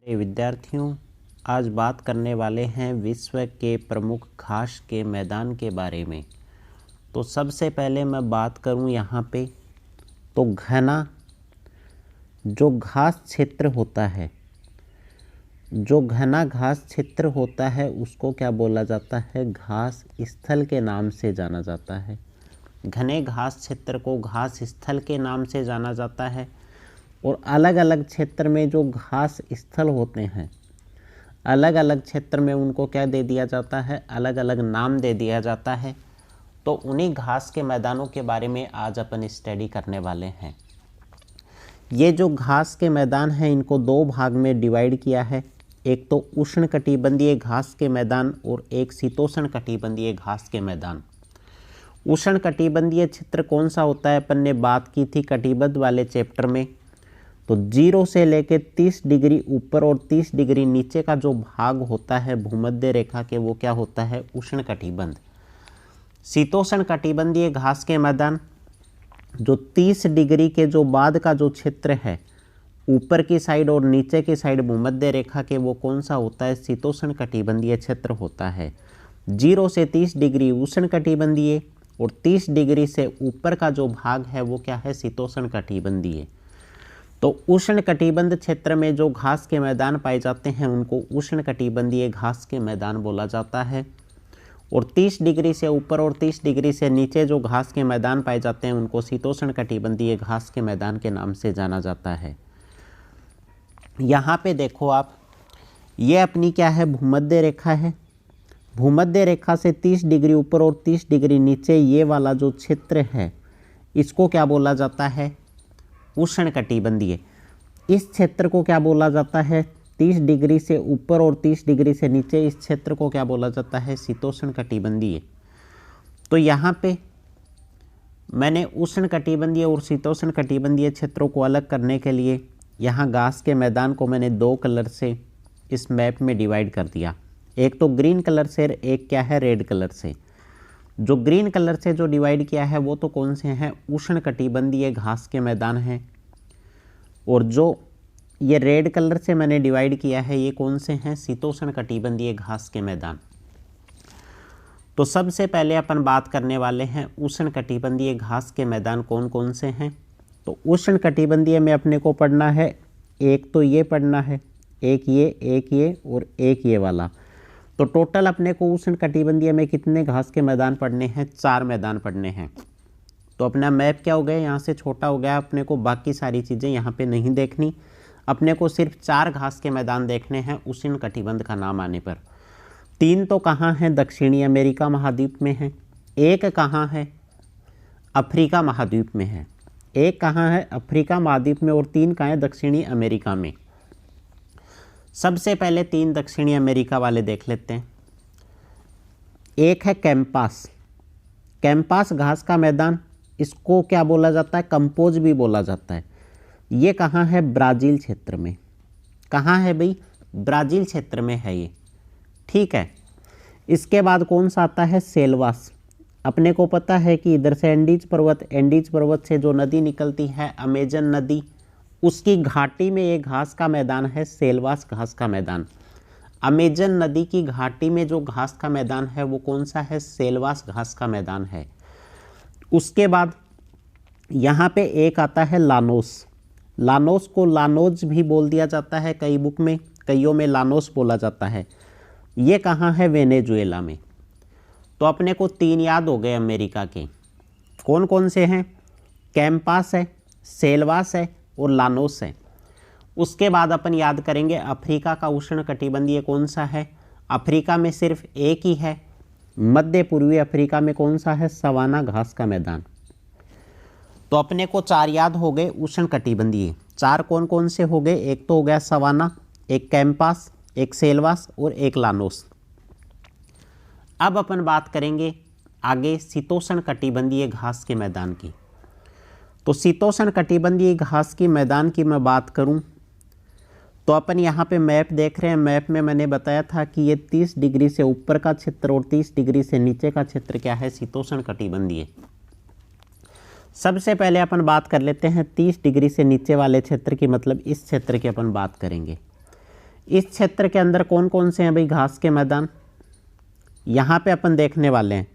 प्रिय विद्यार्थियों, आज बात करने वाले हैं विश्व के प्रमुख घास के मैदान के बारे में। तो सबसे पहले मैं बात करूं यहाँ पे, तो घना जो घास क्षेत्र होता है, जो घना घास क्षेत्र होता है उसको क्या बोला जाता है? घास स्थल के नाम से जाना जाता है। घने घास क्षेत्र को घास स्थल के नाम से जाना जाता है। और अलग अलग क्षेत्र में जो घास स्थल होते हैं, अलग अलग क्षेत्र में उनको क्या दे दिया जाता है? अलग अलग नाम दे दिया जाता है। तो उन्हीं घास के मैदानों के बारे में आज अपन स्टडी करने वाले हैं। ये जो घास के मैदान हैं इनको दो भाग में डिवाइड किया है। एक तो उष्णकटिबंधीय घास के मैदान और एक शीतोष्ण कटिबंधीय घास के मैदान। उष्णकटिबंधीय क्षेत्र कौन सा होता है? अपन ने बात की थी कटिबंध वाले चैप्टर में। तो 0 से लेकर 30 डिग्री ऊपर और 30 डिग्री नीचे का जो भाग होता है भूमध्य रेखा के, वो क्या होता है? उष्णकटिबंध। शीतोष्ण कटिबंधीय घास के मैदान जो 30 डिग्री के जो बाद का जो क्षेत्र है, ऊपर की साइड और नीचे की साइड भूमध्य रेखा के, वो कौन सा होता है? शीतोष्ण कटिबंधीय क्षेत्र होता है। 0 से 30 डिग्री उष्ण कटिबंधीय और 30 डिग्री से ऊपर का जो भाग है वो क्या है? शीतोष्ण कटिबंधीय। तो उष्ण कटिबंध क्षेत्र में जो घास के मैदान पाए जाते हैं उनको उष्ण कटिबंधीय घास के मैदान बोला जाता है। और 30 डिग्री से ऊपर और 30 डिग्री से नीचे जो घास के मैदान पाए जाते हैं उनको शीतोष्ण कटिबंधीय घास के मैदान के नाम से जाना जाता है। यहाँ पे देखो आप, ये अपनी क्या है? भूमध्य रेखा है। भूमध्य रेखा से 30 डिग्री ऊपर और 30 डिग्री नीचे ये वाला जो क्षेत्र है इसको क्या बोला जाता है? उष्ण कटिबंधीय। इस क्षेत्र को क्या बोला जाता है? 30 डिग्री से ऊपर और 30 डिग्री से नीचे इस क्षेत्र को क्या बोला जाता है? शीतोष्ण कटिबंधीय। तो यहाँ पे मैंने उष्ण कटिबंधीय और शीतोष्ण कटिबंधीय क्षेत्रों को अलग करने के लिए यहाँ घास के मैदान को मैंने दो कलर से इस मैप में डिवाइड कर दिया। एक तो ग्रीन कलर से, एक क्या है? रेड कलर से। जो ग्रीन कलर से जो डिवाइड किया है वो तो कौन से हैं? उष्ण कटिबंधीय घास के मैदान हैं। और जो ये रेड कलर से मैंने डिवाइड किया है ये कौन से हैं? शीतोष्ण कटिबंधीय घास के मैदान। तो सबसे पहले अपन बात करने वाले हैं उष्ण कटिबंधीय घास के मैदान कौन कौन से हैं। तो उष्ण कटिबंधीय में अपने को पढ़ना है, एक तो ये पढ़ना है, एक ये और एक ये वाला। तो टोटल अपने को उष्ण कटिबंधीय में कितने घास के मैदान पढ़ने हैं? 4 मैदान पढ़ने हैं। तो अपना मैप क्या हो गया? यहाँ से छोटा हो गया। अपने को बाकी सारी चीज़ें यहाँ पे नहीं देखनी, अपने को सिर्फ 4 घास के मैदान देखने हैं उष्ण कटिबंध का नाम आने पर। 3 तो कहाँ हैं? दक्षिणी अमेरिका महाद्वीप में है। एक कहाँ है? अफ्रीका महाद्वीप में है। एक कहाँ है? अफ्रीका महाद्वीप में। और 3 कहाँ है? दक्षिणी अमेरिका में। सबसे पहले 3 दक्षिणी अमेरिका वाले देख लेते हैं। एक है कैंपास। कैंपास घास का मैदान, इसको क्या बोला जाता है? कंपोज भी बोला जाता है। ये कहाँ है? ब्राज़ील क्षेत्र में। कहाँ है भाई? ब्राज़ील क्षेत्र में है ये, ठीक है। इसके बाद कौन सा आता है? सेल्वास। अपने को पता है कि इधर से एंडीज पर्वत से जो नदी निकलती है अमेजन नदी, उसकी घाटी में एक घास का मैदान है सेल्वास घास का मैदान। अमेजन नदी की घाटी में जो घास का मैदान है वो कौन सा है? सेल्वास घास का मैदान है। उसके बाद यहाँ पे एक आता है लानोस। लानोस को लानोज भी बोल दिया जाता है, कई बुक में, कईयों में लानोस बोला जाता है। ये कहाँ है? वेनेजुएला में। तो अपने को 3 याद हो गए अमेरिका के। कौन कौन से हैं? कैंपास है, सेल्वास है और लानोस है। उसके बाद अपन याद करेंगे अफ्रीका का उष्ण कटिबंधीय कौन सा है? अफ्रीका में सिर्फ एक ही है। मध्य पूर्वी अफ्रीका में कौन सा है? सवाना घास का मैदान। तो अपने को 4 याद हो गए उष्ण कटिबंधीय। 4 कौन कौन से हो गए? एक तो हो गया सवाना, एक कैंपास, एक सेल्वास और एक लानोस। अब अपन बात करेंगे आगे शीतोष्ण कटिबंधीय घास के मैदान की। तो शीतोष्ण कटिबंधीय घास की मैदान की मैं बात करूं तो अपन यहाँ पे मैप देख रहे हैं। मैप में मैंने बताया था कि ये 30 डिग्री से ऊपर का क्षेत्र और 30 डिग्री से नीचे का क्षेत्र क्या है? शीतोष्ण कटिबंधीय। सबसे पहले अपन बात कर लेते हैं 30 डिग्री से नीचे वाले क्षेत्र की, मतलब इस क्षेत्र की अपन बात करेंगे। इस क्षेत्र के अंदर कौन कौन से हैं भाई घास के मैदान, यहाँ पे अपन देखने वाले हैं।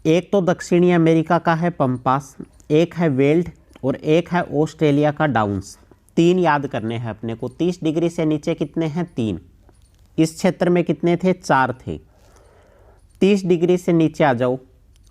एक तो दक्षिणी अमेरिका का है पंपास, एक है वेल्ड और एक है ऑस्ट्रेलिया का डाउन्स। 3 याद करने हैं अपने को। 30 डिग्री से नीचे कितने हैं 3, इस क्षेत्र में कितने थे 4 थे। 30 डिग्री से नीचे आ जाओ।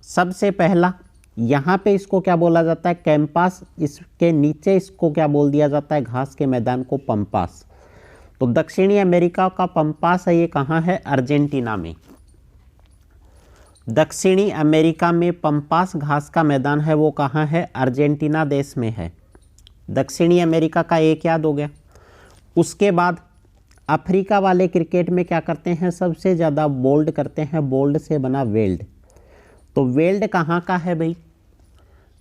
सबसे पहला यहाँ पे इसको क्या बोला जाता है कैंपास, इसके नीचे इसको क्या बोल दिया जाता है घास के मैदान को पंपास। तो दक्षिणी अमेरिका का पंपास है, ये कहाँ है अर्जेंटीना में। दक्षिणी अमेरिका में पंपास घास का मैदान है वो कहाँ है अर्जेंटीना देश में है। दक्षिणी अमेरिका का एक याद हो गया। उसके बाद अफ्रीका वाले क्रिकेट में क्या करते हैं सबसे ज़्यादा बोल्ड करते हैं, बोल्ड से बना वेल्ड। तो वेल्ड कहाँ का है भाई,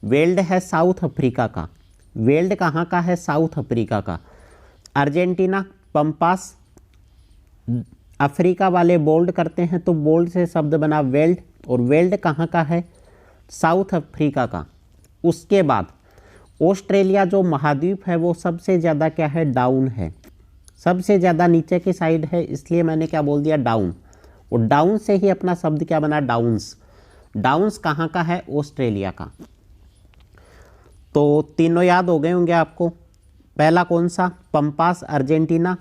वेल्ड है साउथ अफ्रीका का। वेल्ड कहाँ का है साउथ अफ्रीका का। अर्जेंटीना पंपास, अफ्रीका वाले बोल्ड करते हैं तो बोल्ड से शब्द बना वेल्ड, और वेल्ड कहाँ का है साउथ अफ्रीका का। उसके बाद ऑस्ट्रेलिया जो महाद्वीप है वो सबसे ज़्यादा क्या है डाउन है, सबसे ज़्यादा नीचे की साइड है, इसलिए मैंने क्या बोल दिया डाउन। और डाउन से ही अपना शब्द क्या बना डाउन्स। डाउन्स कहाँ का है ऑस्ट्रेलिया का। तो तीनों याद हो गए होंगे आपको। पहला कौन सा pampas Argentina,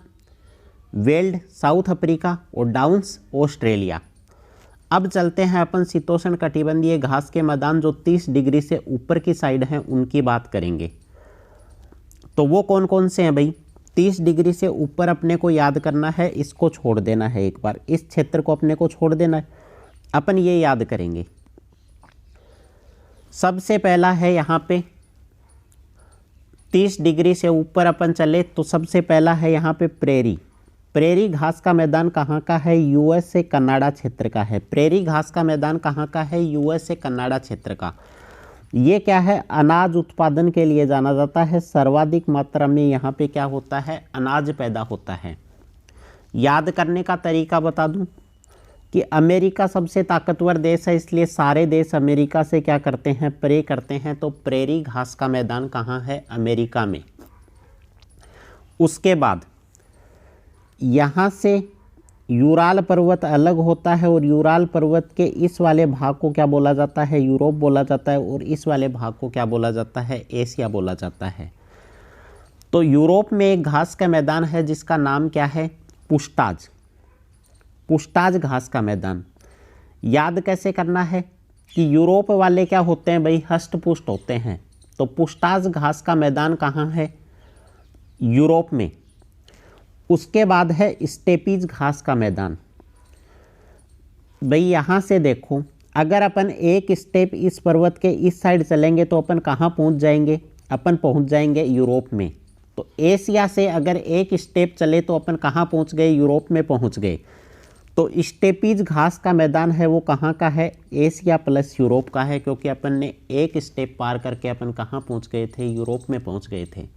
weld south Africa और डाउन्स ऑस्ट्रेलिया। अब चलते हैं अपन शीतोष्ण कटिबंधीय घास के मैदान जो 30 डिग्री से ऊपर की साइड हैं उनकी बात करेंगे। तो वो कौन कौन से हैं भाई, 30 डिग्री से ऊपर अपने को याद करना है, इसको छोड़ देना है एक बार, इस क्षेत्र को अपने को छोड़ देना है, अपन ये याद करेंगे। सबसे पहला है यहाँ पे 30 डिग्री से ऊपर अपन चले तो सबसे पहला है यहाँ पे प्रेरी। प्रेरी घास का मैदान कहाँ का है यूएस से कनाडा क्षेत्र का है। प्रेरी घास का मैदान कहाँ का है यूएस से कनाडा क्षेत्र का। ये क्या है अनाज उत्पादन के लिए जाना जाता है। सर्वाधिक मात्रा में यहाँ पे क्या होता है अनाज पैदा होता है। याद करने का तरीका बता दूं कि अमेरिका सबसे ताकतवर देश है, इसलिए सारे देश अमेरिका से क्या करते हैं प्रे करते हैं। तो प्रेरी घास का मैदान कहाँ है अमेरिका में। उसके बाद यहाँ से यूराल पर्वत अलग होता है और यूराल पर्वत के इस वाले भाग को क्या बोला जाता है यूरोप बोला जाता है, और इस वाले भाग को क्या बोला जाता है एशिया बोला जाता है। तो यूरोप में एक घास का मैदान है जिसका नाम क्या है पुष्टाज। पुष्टाज घास का मैदान। याद कैसे करना है कि यूरोप वाले क्या होते हैं भाई हष्ट पुष्ट होते हैं। तो पुष्टाज घास का मैदान कहाँ है यूरोप में। उसके बाद है स्टेपीज घास का मैदान। भाई यहाँ से देखो अगर अपन एक स्टेप इस पर्वत के इस साइड चलेंगे तो अपन कहाँ पहुँच जाएंगे, अपन पहुँच जाएंगे यूरोप में। तो एशिया से अगर एक स्टेप चले तो अपन कहाँ पहुँच गए यूरोप में पहुँच गए। तो स्टेपीज घास का मैदान है वो कहाँ का है एशिया प्लस यूरोप का है, क्योंकि अपन ने एक स्टेप पार करके अपन कहाँ पहुँच गए थे यूरोप में पहुँच गए थे।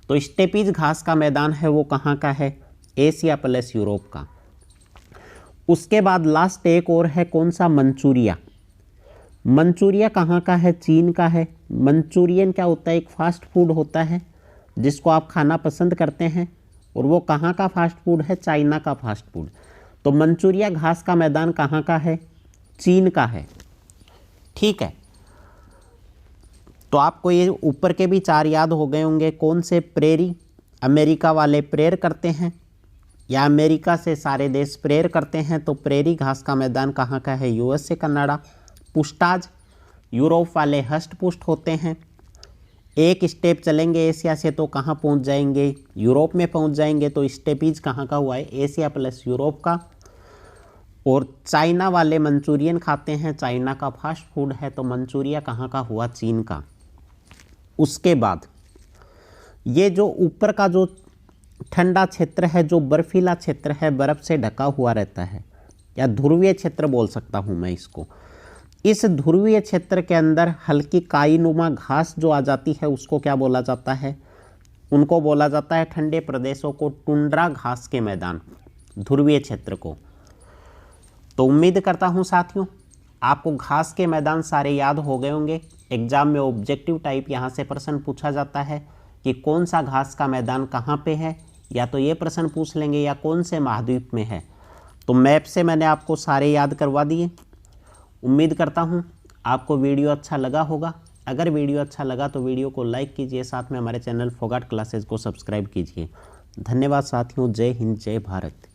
तो स्टेपीज घास का मैदान है वो कहाँ का है एशिया प्लस यूरोप का। उसके बाद लास्ट एक और है कौन सा मंचूरिया। मंचूरिया कहाँ का है चीन का है। मंचूरियन क्या होता है एक फास्ट फूड होता है जिसको आप खाना पसंद करते हैं, और वो कहाँ का फास्ट फूड है चाइना का फास्ट फूड। तो मंचूरिया घास का मैदान कहाँ का है चीन का है। ठीक है, तो आपको ये ऊपर के भी 4 याद हो गए होंगे। कौन से प्रेरी, अमेरिका वाले प्रेयर करते हैं या अमेरिका से सारे देश प्रेयर करते हैं। तो प्रेरी घास का मैदान कहाँ का है यूएस से कनाडा। पुष्टाज यूरोप वाले हष्ट पुष्ट होते हैं। एक स्टेप चलेंगे एशिया से तो कहाँ पहुँच जाएंगे यूरोप में पहुँच जाएंगे। तो स्टेपीज कहाँ का हुआ है एशिया प्लस यूरोप का। और चाइना वाले मंचूरियन खाते हैं, चाइना का फास्ट फूड है, तो मंचूरिया कहाँ का हुआ चीन का। उसके बाद ये जो ऊपर का जो ठंडा क्षेत्र है जो बर्फीला क्षेत्र है बर्फ़ से ढका हुआ रहता है, या ध्रुवीय क्षेत्र बोल सकता हूँ मैं इसको। इस ध्रुवीय क्षेत्र के अंदर हल्की काईनुमा घास जो आ जाती है उसको क्या बोला जाता है, उनको बोला जाता है ठंडे प्रदेशों को टुंड्रा घास के मैदान, ध्रुवीय क्षेत्र को। तो उम्मीद करता हूँ साथियों आपको घास के मैदान सारे याद हो गए होंगे। एग्जाम में ऑब्जेक्टिव टाइप यहाँ से प्रश्न पूछा जाता है कि कौन सा घास का मैदान कहाँ पे है, या तो ये प्रश्न पूछ लेंगे या कौन से महाद्वीप में है। तो मैप से मैंने आपको सारे याद करवा दिए। उम्मीद करता हूँ आपको वीडियो अच्छा लगा होगा। अगर वीडियो अच्छा लगा तो वीडियो को लाइक कीजिए, साथ में हमारे चैनल फोगाट क्लासेस को सब्सक्राइब कीजिए। धन्यवाद साथियों। जय हिंद, जय भारत।